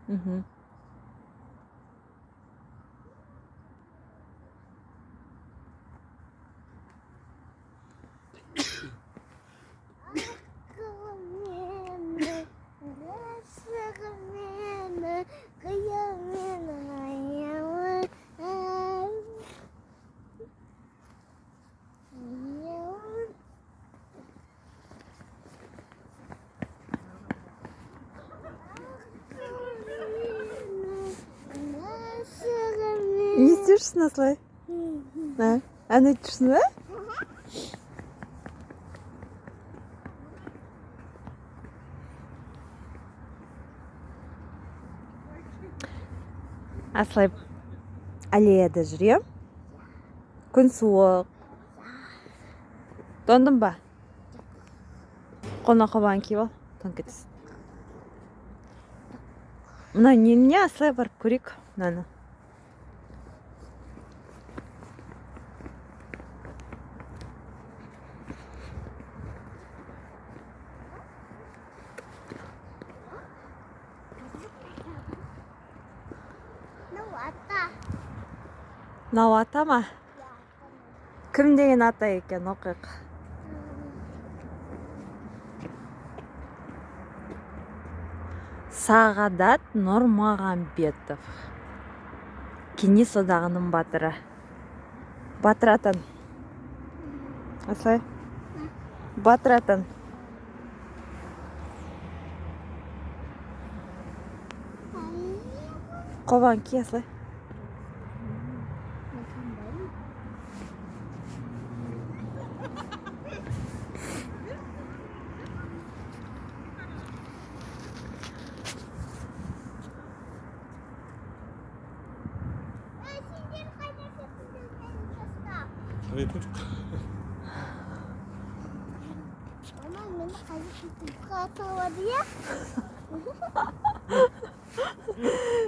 Мгм. Не істейсің осылай? Ән айтырсың ба? Осылай аллеяда жүрем. Күн суық. Тоңдың ба? Қолына қабағын киіп ал, тоңып кетесің. Мына нені осылай барып көрейік, мынаны. Мынау ата ма? Кім деген ата екен, оқиық. Сағадат Нұрмағамбетов. Кеңес одағының батыры. Батыр атан. Осылай. Батыр атан. Қобан ки осылай.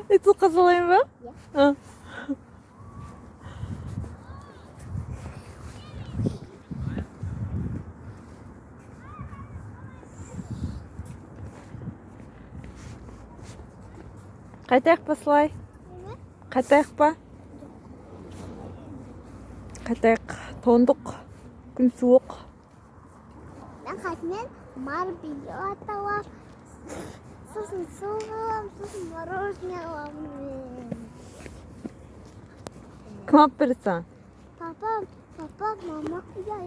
Itu keselin ba? Ya. Қайтайық па слай? Қайтайық па? Қайтайық. Тоңдық. Күн суық. Мен қайтымен марбил аталап, сосын суғалам, сосын мороженое аламын. Кім алып берді саған? Папа, мама, я